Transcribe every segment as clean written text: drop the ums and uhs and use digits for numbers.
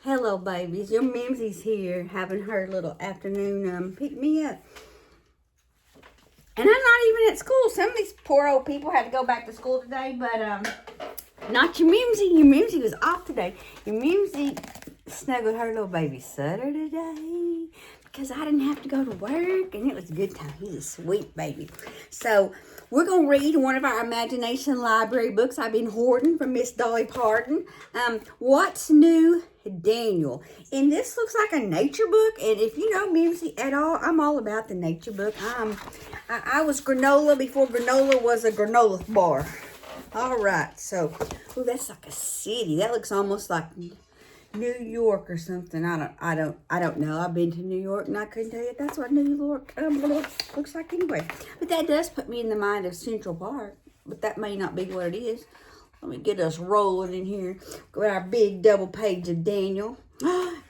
Hello, babies. Your Mimzie's here having her little afternoon pick me up. And I'm not even at school. Some of these poor old people had to go back to school today, but not your Mimzie. Your Mimzie was off today. Your Mimzie snuggled her little baby Sutter today because I didn't have to go to work, and it was a good time. He's a sweet baby. So we're going to read one of our imagination library books I've been hoarding from Miss Dolly Parton. What's New, Daniel? And this looks like a nature book, and if you know Mimzie at all, I'm all about the nature book. I was granola before granola was a granola bar. All right, so that's like a city. That looks almost like New York or something. I don't know. I've been to New York and I couldn't tell you if that's what New York looks like anyway. But that does put me in the mind of Central Park. But that may not be what it is. Let me get us rolling in here. Got our big double page of Daniel.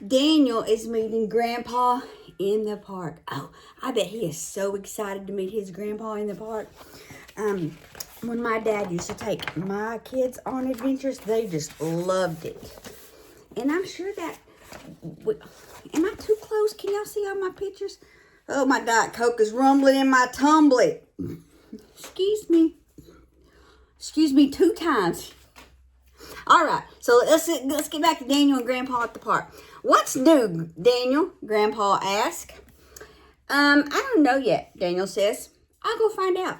Daniel is meeting Grandpa in the park. Oh, I bet he is so excited to meet his grandpa in the park. When my dad used to take my kids on adventures, they just loved it. And I'm sure that, am I too close? Can y'all see all my pictures? Oh, my Diet Coke is rumbling in my tumbler. Excuse me. Excuse me 2 times. All right, so let's get back to Daniel and Grandpa at the park. What's new, Daniel? Grandpa asked. I don't know yet, Daniel says. I'll go find out.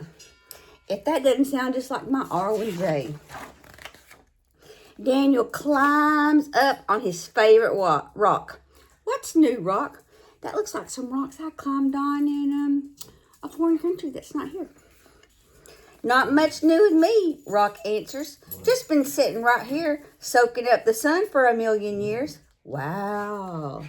If that doesn't sound just like my R1J. Daniel climbs up on his favorite rock. What's new, rock? That looks like some rocks I climbed on in a foreign country that's not here. Not much new with me, Rock answers. Just been sitting right here, soaking up the sun for 1,000,000 years. Wow,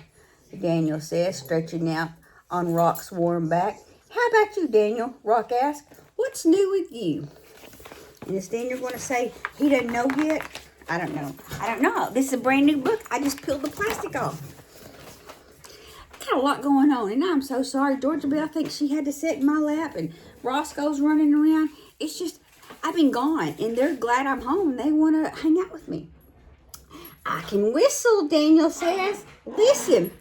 Daniel says, stretching out on Rock's warm back. How about you, Daniel? Rock asked. What's new with you? And is Daniel going to say he doesn't know yet? I don't know. This is a brand new book. I just peeled the plastic off. Got a lot going on, and I'm so sorry. Georgia Belle thinks she had to sit in my lap, and Roscoe's running around. It's just, I've been gone, and they're glad I'm home. They want to hang out with me. I can whistle, Daniel says. Listen.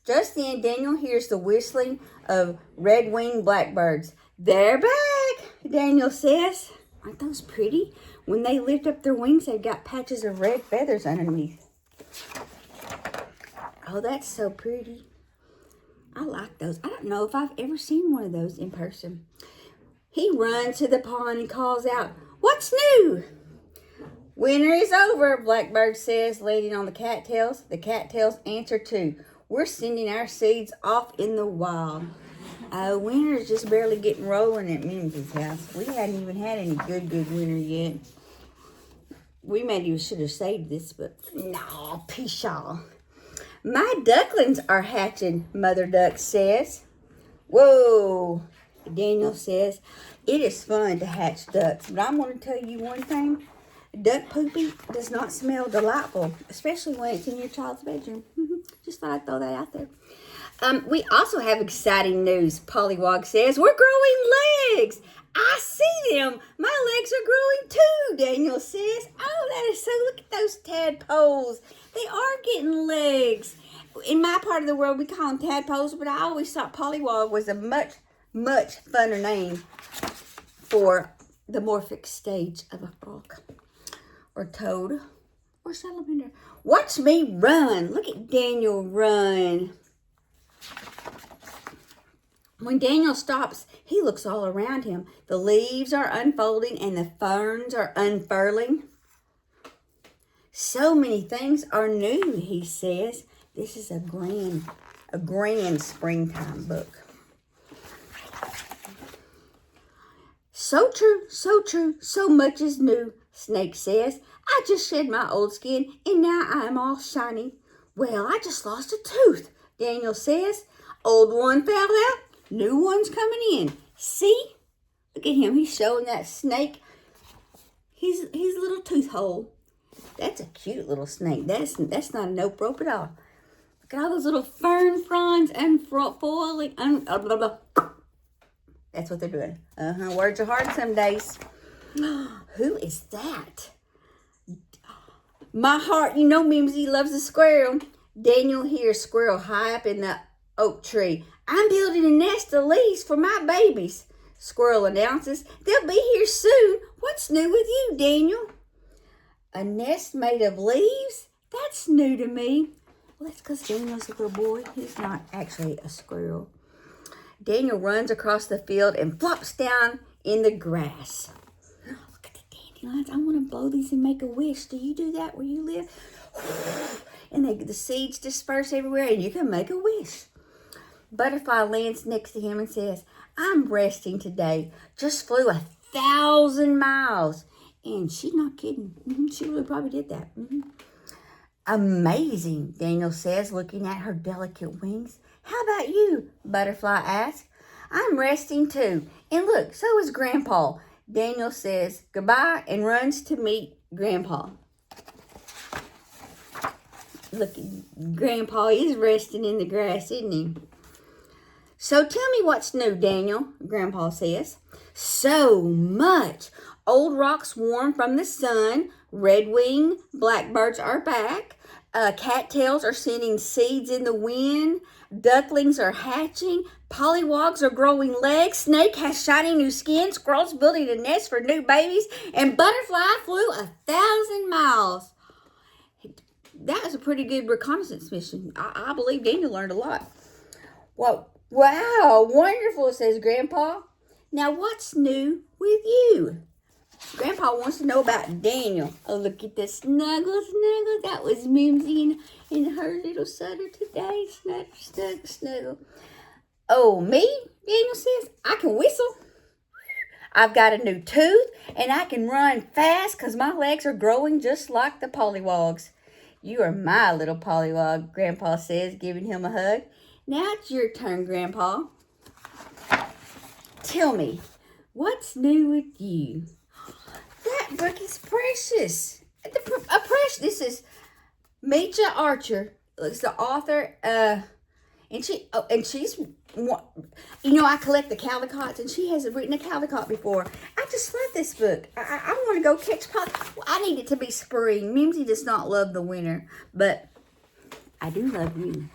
Just then, Daniel hears the whistling of red-winged blackbirds. They're back, Daniel says. Aren't those pretty? When they lift up their wings, they've got patches of red feathers underneath. Oh, that's so pretty. I like those. I don't know if I've ever seen one of those in person. He runs to the pond and calls out, What's new? Winter is over, Blackbird says, leaning on the cattails. The cattails answer too. We're sending our seeds off in the wild. Winter's just barely getting rolling at Mimzie's house. We hadn't even had any good winter yet. We maybe should have saved this, but no, pshaw. My ducklings are hatching, Mother Duck says. Whoa, Daniel says. It is fun to hatch ducks, but I'm going to tell you one thing. Duck poopy does not smell delightful, especially when it's in your child's bedroom. Just thought I'd throw that out there. We also have exciting news, Pollywog says. We're growing legs. I see them. My legs are growing too, Daniel says. Oh, that is so, look at those tadpoles. They are getting legs. In my part of the world, we call them tadpoles, but I always thought Pollywog was a much funner name for the morphic stage of a frog or toad or salamander. Watch me run. Look at Daniel run. When Daniel stops, he looks all around him. The leaves are unfolding and the ferns are unfurling. So many things are new, he says. This is a grand springtime book. So true, so much is new, Snake says. I just shed my old skin and now I'm all shiny. Well, I just lost a tooth, Daniel says. Old one fell out. New one's coming in. See? Look at him. He's showing that snake his little tooth hole. That's a cute little snake. That's not a nope rope at all. Look at all those little fern fronds unfoiling. That's what they're doing. Words are hard some days. Who is that? My heart, you know Mimzie loves a squirrel. Daniel hears squirrel high up in the oak tree. I'm building a nest of leaves for my babies. Squirrel announces, they'll be here soon. What's new with you, Daniel? A nest made of leaves? That's new to me. Well, that's because Daniel's a little boy. He's not actually a squirrel. Daniel runs across the field and flops down in the grass. Look at the dandelions. I want to blow these and make a wish. Do you do that where you live? And the seeds disperse everywhere and you can make a wish. Butterfly lands next to him and says, I'm resting today. Just flew 1,000 miles. And she's not kidding. She really probably did that. Amazing, Daniel says, looking at her delicate wings. How about you? Butterfly asks. I'm resting too. And look, so is Grandpa. Daniel says goodbye and runs to meet Grandpa. Look, Grandpa is resting in the grass, isn't he? So tell me what's new, Daniel, Grandpa says. So much. Old rocks warm from the sun. Red-winged blackbirds are back. Cattails are sending seeds in the wind. Ducklings are hatching. Pollywogs are growing legs. Snake has shiny new skin. Squirrels building a nest for new babies. And Butterfly flew 1,000 miles. That was a pretty good reconnaissance mission. I believe Daniel learned a lot. Well, wow, wonderful, says Grandpa. Now, what's new with you? Grandpa wants to know about Daniel. Oh, look at the snuggle. That was Mimzie in her little sutter today. Snuggle. Oh, me? Daniel says, I can whistle. I've got a new tooth, and I can run fast because my legs are growing just like the pollywogs. You are my little pollywog, Grandpa says, giving him a hug. Now it's your turn, Grandpa. Tell me, what's new with you? That book is precious. This is Mimzie Archer. It's the author, and she's, you know, I collect the Caldicots, and she hasn't written a Caldicot before. I just love this book. I want to go catch I need it to be spring. Mimzie does not love the winter, but I do love you.